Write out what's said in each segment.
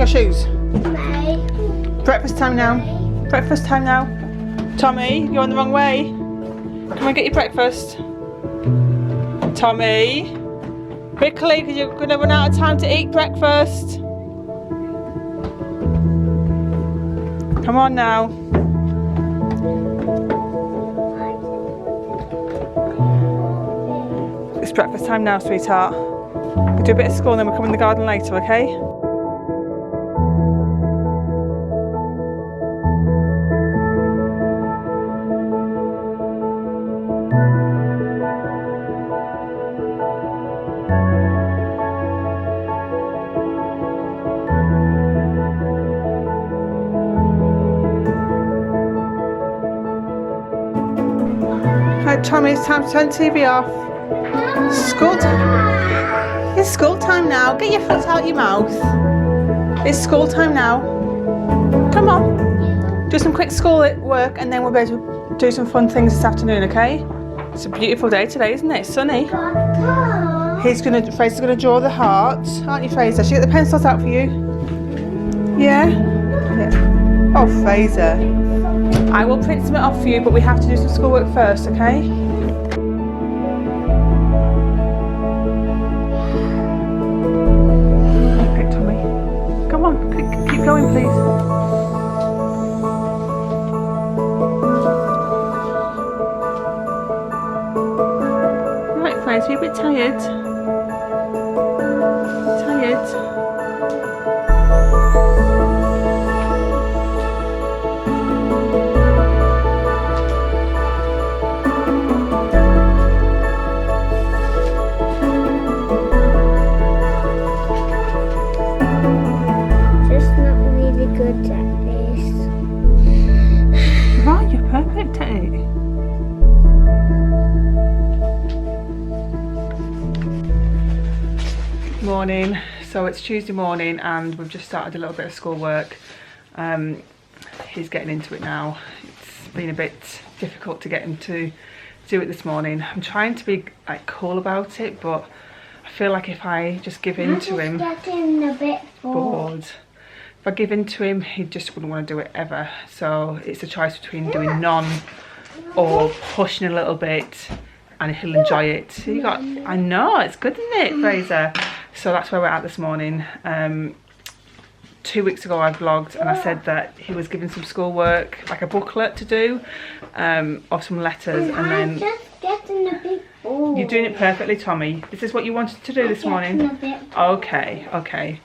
your shoes? No. Breakfast time now. Breakfast time now. Tommy, you're on the wrong way. Come and get your breakfast. Tommy, quickly, because you're going to run out of time to eat breakfast. Come on now. It's breakfast time now, sweetheart. We'll do a bit of school and then we'll come in the garden later, okay? Right, Tommy, it's time to turn the TV off. School time. It's school time now. Get your foot out your mouth. It's school time now. Come on. Do some quick school work and then we'll be able to do some fun things this afternoon, okay? It's a beautiful day today, isn't it? It's sunny. Fraser's gonna draw the heart, aren't you, Fraser? Should we get the pencils out for you? Yeah? Yeah. Oh, Fraser. I will print some off for you, but we have to do some schoolwork first, okay? Okay, Tommy. Come on, keep going, please. Right, Fraser, you're a bit tired. Tired. Perfect at it. Morning. So it's Tuesday morning and we've just started a little bit of schoolwork. He's getting into it now. It's been a bit difficult to get him to do it this morning. I'm trying to be like cool about it, but I feel like if I just give in to him, getting a bit bored. If I give in to him, he just wouldn't want to do it ever. So it's a choice between doing none or pushing a little bit, and he'll enjoy it. So you got, I know, it's good, isn't it, Fraser? So that's where we're at this morning. 2 weeks ago I vlogged and I said that he was given some schoolwork, like a booklet to do, of some letters, and then I'm just getting a bit bored. You're doing it perfectly, Tommy. This is what you wanted to do this morning. Okay, okay.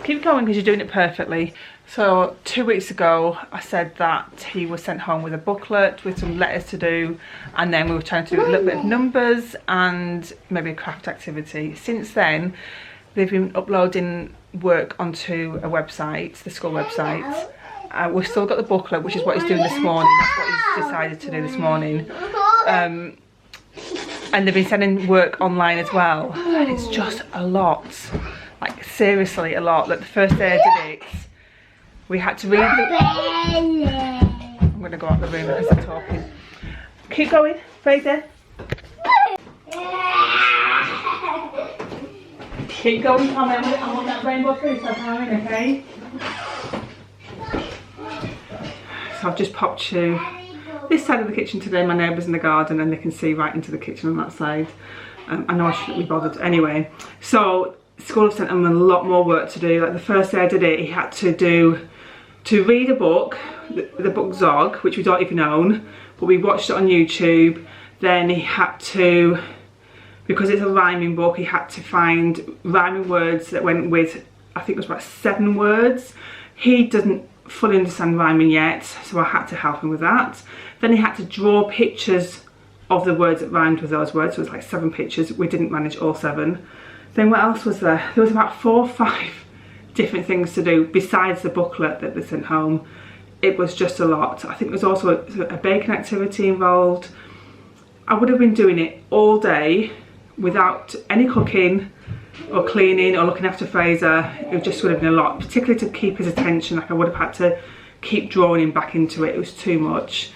Keep going because you're doing it perfectly. So 2 weeks ago I said that he was sent home with a booklet with some letters to do, and then we were trying to do a little bit of numbers and maybe a craft activity. Since then they've been uploading work onto a website, the school website. We've still got the booklet, which is what he's doing this morning. That's what he's decided to do this morning. And they've been sending work online as well, and it's just a lot. Like seriously a lot. Like the first day I did it, we had to read the... I'm going to go out the room because they're talking. Keep going, Fraser. Keep going, Tommy. I want that rainbow fruit so I'm okay? So I've just popped to this side of the kitchen today. My neighbour's in the garden and they can see right into the kitchen on that side. I know I shouldn't be bothered anyway. So school have sent him a lot more work to do. Like the first day I did it, he had to read a book, the book Zog, which we don't even own, but we watched it on YouTube. Then he had to, because it's a rhyming book, he had to find rhyming words that went with, I think it was about 7 words. He doesn't fully understand rhyming yet, so I had to help him with that. Then he had to draw pictures of the words that rhymed with those words, so it was like 7 pictures. We didn't manage all 7. Then what else was there? There was about 4 or 5 different things to do besides the booklet that they sent home. It was just a lot. I think there was also a baking activity involved. I would have been doing it all day without any cooking or cleaning or looking after Fraser. It just would have been a lot, particularly to keep his attention. Like I would have had to keep drawing him back into it. It was too much.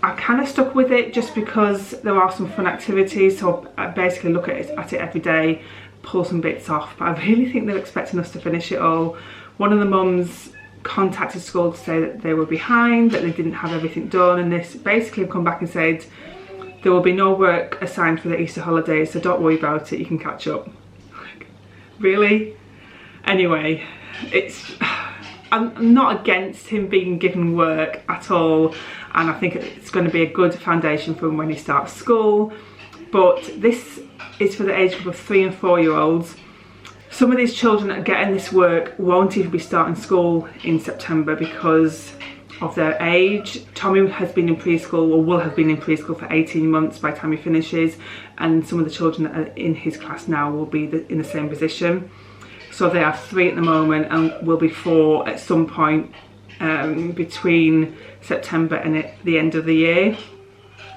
I kind of stuck with it just because there are some fun activities, so I basically look at it every day, pull some bits off, but I really think they're expecting us to finish it all. One of the mums contacted school to say that they were behind, that they didn't have everything done, and this basically have come back and said there will be no work assigned for the Easter holidays, so don't worry about it, you can catch up. Like, really? Anyway, I'm not against him being given work at all, and I think it's going to be a good foundation for him when he starts school, but this is for the age group of 3 and 4 year olds. Some of these children that are getting this work won't even be starting school in September because of their age. Tommy has been in preschool, or will have been in preschool, for 18 months by the time he finishes, and some of the children that are in his class now will be in the same position. So they are 3 at the moment and will be 4 at some point between September and the end of the year.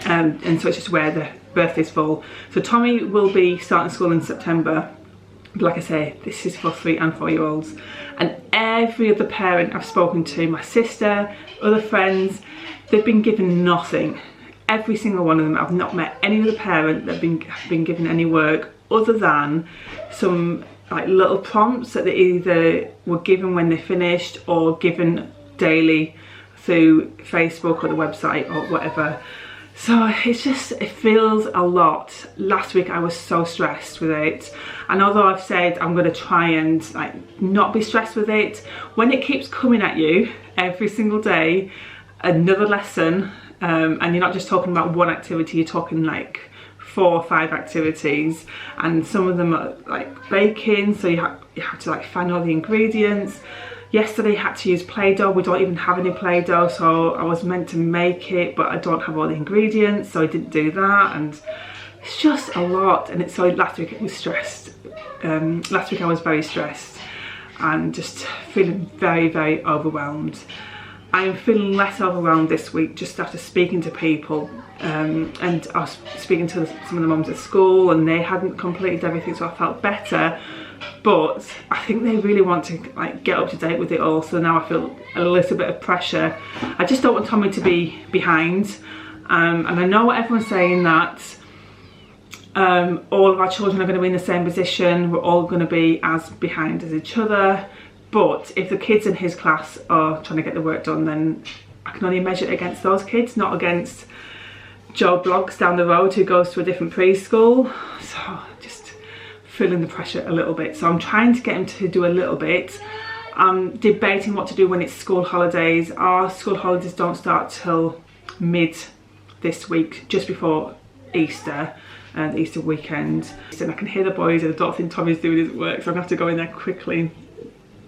And so it's just where the birthdays fall. So Tommy will be starting school in September. But like I say, this is for 3 and 4 year olds. And every other parent I've spoken to, my sister, other friends, they've been given nothing. Every single one of them. I've not met any other parent that have been given any work other than some like little prompts that they either were given when they finished or given daily through Facebook or the website or whatever. So it's just, it feels a lot. Last week I was so stressed with it, and although I've said I'm going to try and like not be stressed with it, when it keeps coming at you every single day, another lesson, and you're not just talking about one activity, you're talking like 4 or 5 activities, and some of them are like baking, so you have to like find all the ingredients. Yesterday I had to use Play-Doh. We don't even have any Play-Doh, so I was meant to make it, but I don't have all the ingredients, so I didn't do that, and it's just a lot. And so last week it was stressed. Last week I was very stressed and just feeling very, very overwhelmed. I'm feeling less overwhelmed this week just after speaking to people, and I was speaking to some of the mums at school, and they hadn't completed everything, so I felt better. But I think they really want to like get up to date with it all, so now I feel a little bit of pressure. I just don't want Tommy to be behind, and I know what everyone's saying, that all of our children are going to be in the same position, we're all going to be as behind as each other. But if the kids in his class are trying to get the work done, then I can only measure it against those kids, not against Joe Bloggs down the road who goes to a different preschool. So just feeling the pressure a little bit. So I'm trying to get him to do a little bit. I'm debating what to do when it's school holidays. Our school holidays don't start till mid this week, just before Easter, and the Easter weekend. And I can hear the boys, and I don't think Tommy's doing his work, so I'm gonna have to go in there quickly,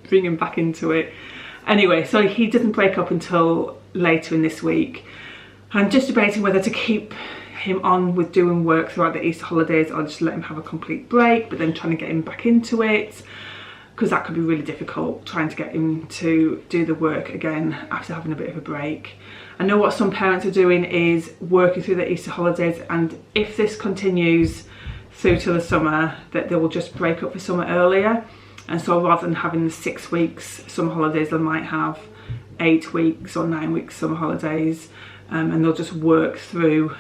bring him back into it. Anyway, so he doesn't break up until later in this week. I'm just debating whether to keep him on with doing work throughout the Easter holidays or just let him have a complete break, but then trying to get him back into it, because that could be really difficult, trying to get him to do the work again after having a bit of a break. I know what some parents are doing is working through the Easter holidays, and if this continues through to the summer, that they will just break up for summer earlier. And so rather than having the 6 weeks summer holidays, they might have 8 weeks or 9 weeks summer holidays, and they'll just work through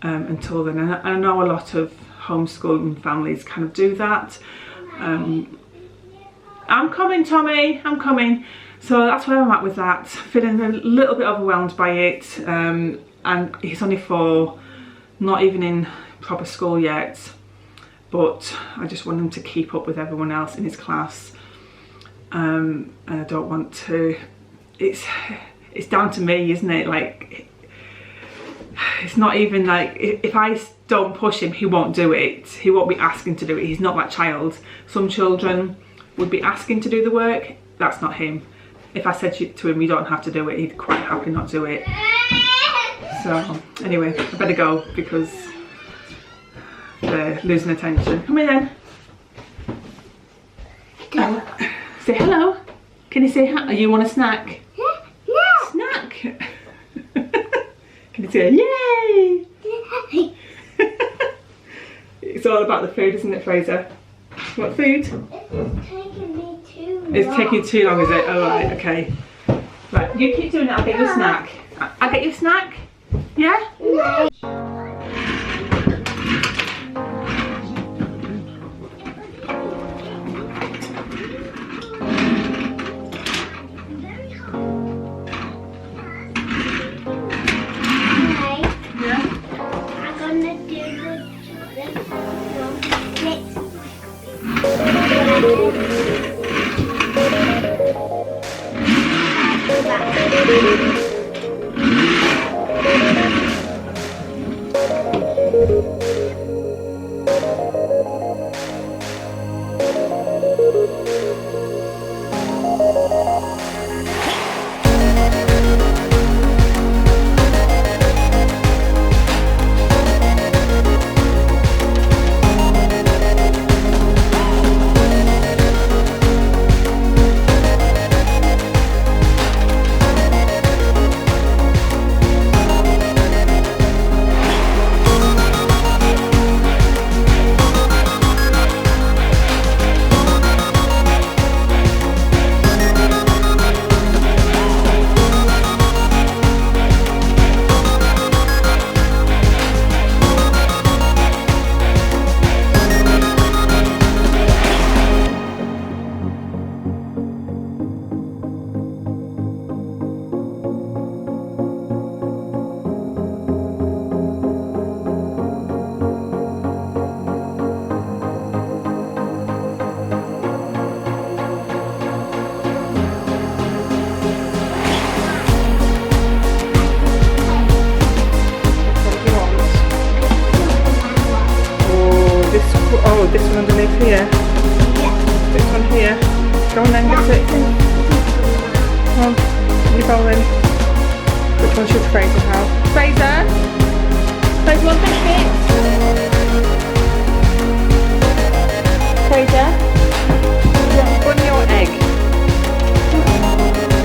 until then. And I know a lot of homeschooling families kind of do that. I'm coming, Tommy, I'm coming. So that's where I'm at with that. Feeling a little bit overwhelmed by it, and he's only 4, not even in proper school yet. But I just want him to keep up with everyone else in his class, and I don't want to. It's down to me, isn't it? Like, it's not even like, if I don't push him, he won't do it. He won't be asking to do it. He's not that child. Some children would be asking to do the work. That's not him. If I said to him, you don't have to do it, he'd quite happily not do it. So anyway, I better go because they're losing attention. Come here then. Say hello. Can you say hi? You want a snack? No. Snack. Can you say yay? It's all about the food, isn't it, Fraser? What food? It's taking me too long. It's taking too long, is it? Oh, right, okay. Right, you keep doing it, I'll get you a snack. I'll get you a snack? Yeah? No. Oh, this one underneath here. This one here. Go on then, get it. Come on, you're bowling. Which one should Fraser have? Fraser? Fraser, one biscuit. Fraser? You want bunny or egg?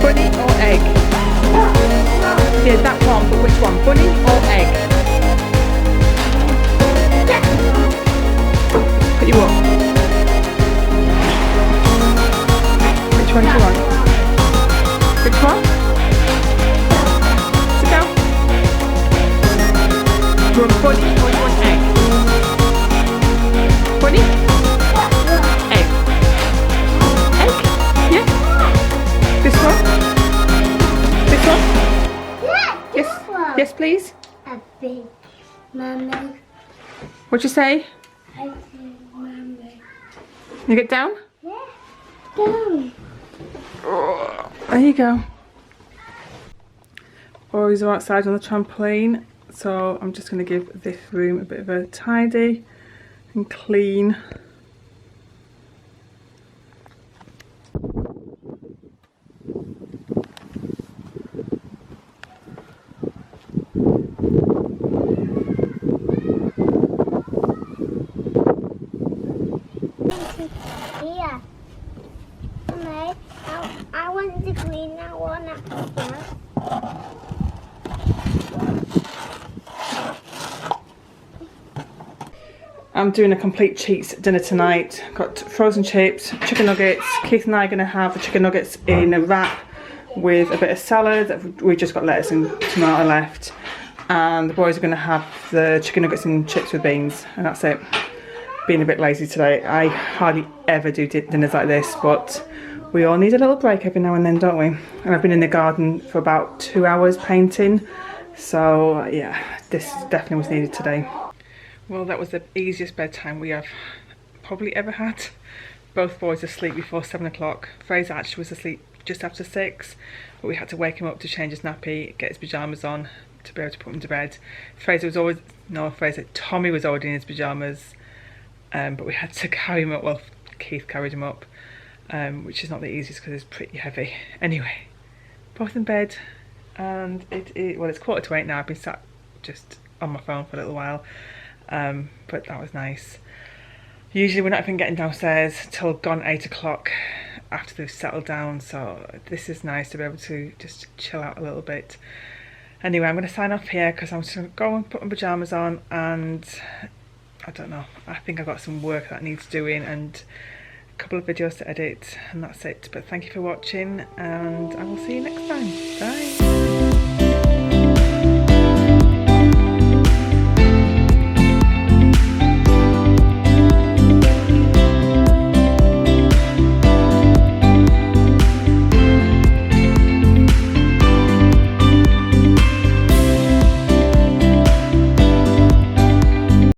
Bunny or egg? Yeah, that one, but which one? Bunny or egg? Put you up. Which one do you want? Which one? Sit down. Do you want bunny or do you want egg? Bunny? Egg. Egg? Yeah? This one? This one? Yes. Yes, please. A big mummy. What'd you say? I see mummy. You get down? Yeah. Down. There you go. Boys are outside on the trampoline, so I'm just going to give this room a bit of a tidy and clean. Here. Mummy, I want to clean that one up. I'm doing a complete cheats dinner tonight. Got frozen chips, chicken nuggets. Keith and I are going to have the chicken nuggets in a wrap with a bit of salad. We've just got lettuce and tomato left. And the boys are going to have the chicken nuggets and chips with beans. And that's it. Being a bit lazy today. I hardly ever do dinners like this, but we all need a little break every now and then, don't we? And I've been in the garden for about 2 hours painting. So yeah, this definitely was needed today. Well, that was the easiest bedtime we have probably ever had. Both boys asleep before 7 o'clock. Fraser actually was asleep just after 6, but we had to wake him up to change his nappy, get his pyjamas on to be able to put him to bed. Tommy was already in his pyjamas, but we had to carry him up. Well, Keith carried him up, which is not the easiest because it's pretty heavy. Anyway, both in bed, and it's 7:45 now. I've been sat just on my phone for a little while. But that was nice. Usually we're not even getting downstairs till gone 8 o'clock after they've settled down, so this is nice to be able to just chill out a little bit. Anyway, I'm going to sign off here because I'm just going to go and put my pyjamas on, and I don't know, I think I've got some work that needs doing and a couple of videos to edit, and that's it. But thank you for watching, and I will see you next time. Bye.